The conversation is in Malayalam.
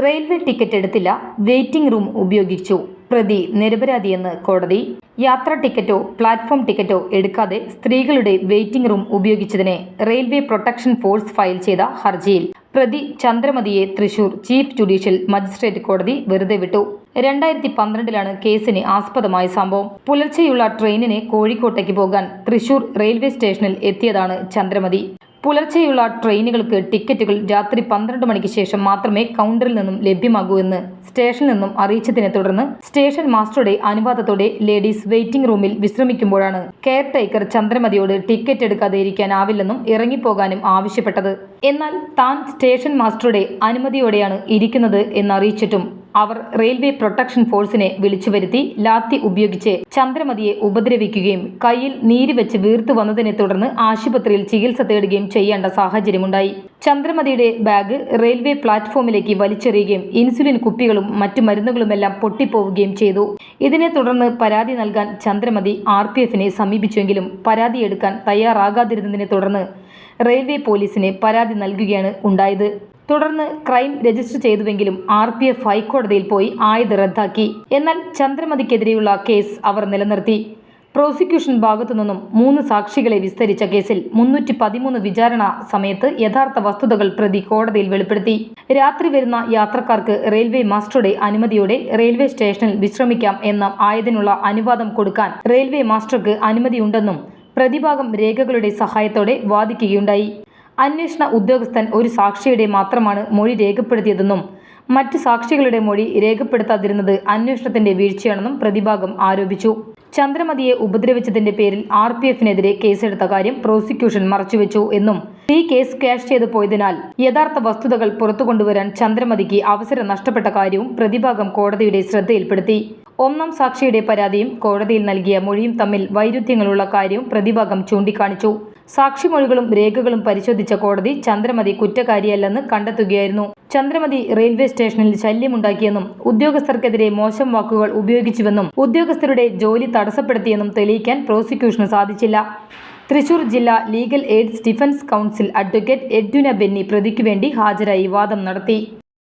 റെയിൽവേ ടിക്കറ്റ് എടുത്തില്ല, വെയിറ്റിംഗ് റൂം ഉപയോഗിച്ചു. പ്രതി നിരപരാധിയെന്ന് കോടതി. യാത്രാ ടിക്കറ്റോ പ്ലാറ്റ്ഫോം ടിക്കറ്റോ എടുക്കാതെ സ്ത്രീകളുടെ വെയിറ്റിംഗ് റൂം ഉപയോഗിച്ചതിന് റെയിൽവേ പ്രൊട്ടക്ഷൻ ഫോഴ്സ് ഫയൽ ചെയ്ത ഹർജിയിൽ പ്രതി ചന്ദ്രമതിയെ തൃശൂർ ചീഫ് ജുഡീഷ്യൽ മജിസ്ട്രേറ്റ് കോടതി വെറുതെ വിട്ടു. 2012 കേസിന് ആസ്പദമായ സംഭവം. പുലർച്ചെയുള്ള ട്രെയിനിന് കോഴിക്കോട്ടേക്ക് പോകാൻ തൃശൂർ റെയിൽവേ സ്റ്റേഷനിൽ എത്തിയതാണ് ചന്ദ്രമതി. പുലർച്ചെയുള്ള ട്രെയിനുകൾക്ക് ടിക്കറ്റുകൾ രാത്രി 12 മണിക്ക് ശേഷം മാത്രമേ കൗണ്ടറിൽ നിന്നും ലഭ്യമാകൂ എന്ന് സ്റ്റേഷനിൽ നിന്നും അറിയിച്ചതിനെ തുടർന്ന് സ്റ്റേഷൻ മാസ്റ്ററുടെ അനുവാദത്തോടെ ലേഡീസ് വെയിറ്റിംഗ് റൂമിൽ വിശ്രമിക്കുമ്പോഴാണ് കെയർ ടേക്കർ ചന്ദ്രമതിയോട് ടിക്കറ്റ് എടുക്കാതെ ഇരിക്കാനാവില്ലെന്നും ഇറങ്ങിപ്പോകാനും ആവശ്യപ്പെട്ടത്. എന്നാൽ താൻ സ്റ്റേഷൻ മാസ്റ്ററുടെ അനുമതിയോടെയാണ് ഇരിക്കുന്നത് എന്നറിയിച്ചിട്ടും അവർ റെയിൽവേ പ്രൊട്ടക്ഷൻ ഫോഴ്സിനെ വിളിച്ചു വരുത്തി ലാത്തി ഉപയോഗിച്ച് ചന്ദ്രമതിയെ ഉപദ്രവിക്കുകയും കയ്യിൽ നീര് വെച്ച് വീർത്തു വന്നതിനെ തുടർന്ന് ആശുപത്രിയിൽ ചികിത്സ തേടുകയും ചെയ്യേണ്ട സാഹചര്യമുണ്ടായി. ചന്ദ്രമതിയുടെ ബാഗ് റെയിൽവേ പ്ലാറ്റ്ഫോമിലേക്ക് വലിച്ചെറിയുകയും ഇൻസുലിൻ കുപ്പികളും മറ്റു മരുന്നുകളുമെല്ലാം പൊട്ടിപ്പോവുകയും ചെയ്തു. ഇതിനെ തുടർന്ന് പരാതി നൽകാൻ ചന്ദ്രമതി RPFനെ സമീപിച്ചെങ്കിലും പരാതിയെടുക്കാൻ തയ്യാറാകാതിരുന്നതിനെ തുടർന്ന് റെയിൽവേ പോലീസിന് പരാതി നൽകുകയാണ് ഉണ്ടായത്. തുടർന്ന് ക്രൈം രജിസ്റ്റർ ചെയ്തുവെങ്കിലും RPF ഹൈക്കോടതിയിൽ പോയി ആയത് റദ്ദാക്കി. എന്നാൽ ചന്ദ്രമതിക്കെതിരെയുള്ള കേസ് അവർ നിലനിർത്തി. പ്രോസിക്യൂഷൻ ഭാഗത്തുനിന്നും 3 സാക്ഷികളെ വിസ്തരിച്ച കേസിൽ 313 വിചാരണ സമയത്ത് യഥാർത്ഥ വസ്തുതകൾ പ്രതി കോടതിയിൽ വെളിപ്പെടുത്തി. രാത്രി വരുന്ന യാത്രക്കാർക്ക് റെയിൽവേ മാസ്റ്ററുടെ അനുമതിയോടെ റെയിൽവേ സ്റ്റേഷനിൽ വിശ്രമിക്കാം എന്ന ആയതിനുള്ള അനുവാദം കൊടുക്കാൻ റെയിൽവേ മാസ്റ്റർക്ക് അനുമതിയുണ്ടെന്നും പ്രതിഭാഗം രേഖകളുടെ സഹായത്തോടെ വാദിക്കുകയുണ്ടായി. അന്വേഷണ ഉദ്യോഗസ്ഥൻ ഒരു സാക്ഷിയുടെ മാത്രമാണ് മൊഴി രേഖപ്പെടുത്തിയതെന്നും മറ്റ് സാക്ഷികളുടെ മൊഴി രേഖപ്പെടുത്താതിരുന്നത് അന്വേഷണത്തിന്റെ വീഴ്ചയാണെന്നും പ്രതിഭാഗം ആരോപിച്ചു. ചന്ദ്രമതിയെ ഉപദ്രവിച്ചതിന്റെ പേരിൽ RPFനെതിരെ കേസെടുത്ത കാര്യം പ്രോസിക്യൂഷൻ മറച്ചുവെച്ചു എന്നും ഈ കേസ് ക്യാഷ് ചെയ്തു പോയതിനാൽ യഥാർത്ഥ വസ്തുതകൾ പുറത്തുകൊണ്ടുവരാൻ ചന്ദ്രമതിക്ക് അവസരം നഷ്ടപ്പെട്ട കാര്യവും പ്രതിഭാഗം കോടതിയുടെ ശ്രദ്ധയിൽപ്പെടുത്തി. 1-ാം സാക്ഷിയുടെ പരാതിയും കോടതിയിൽ നൽകിയ മൊഴിയും തമ്മിൽ വൈരുദ്ധ്യങ്ങളുള്ള കാര്യവും പ്രതിഭാഗം ചൂണ്ടിക്കാണിച്ചു. സാക്ഷിമൊഴികളും രേഖകളും പരിശോധിച്ച കോടതി ചന്ദ്രമതി കുറ്റക്കാരിയല്ലെന്ന് കണ്ടെത്തുകയായിരുന്നു. ചന്ദ്രമതി റെയിൽവേ സ്റ്റേഷനിൽ ശല്യമുണ്ടാക്കിയെന്നും ഉദ്യോഗസ്ഥർക്കെതിരെ മോശം വാക്കുകൾ ഉപയോഗിച്ചുവെന്നും ഉദ്യോഗസ്ഥരുടെ ജോലി തടസ്സപ്പെടുത്തിയെന്നും തെളിയിക്കാൻ പ്രോസിക്യൂഷന് സാധിച്ചില്ല. തൃശൂർ ജില്ലാ legal aids defence council advocate Edwina Benny പ്രതിക്കുവേണ്ടി ഹാജരായി വാദം നടത്തി.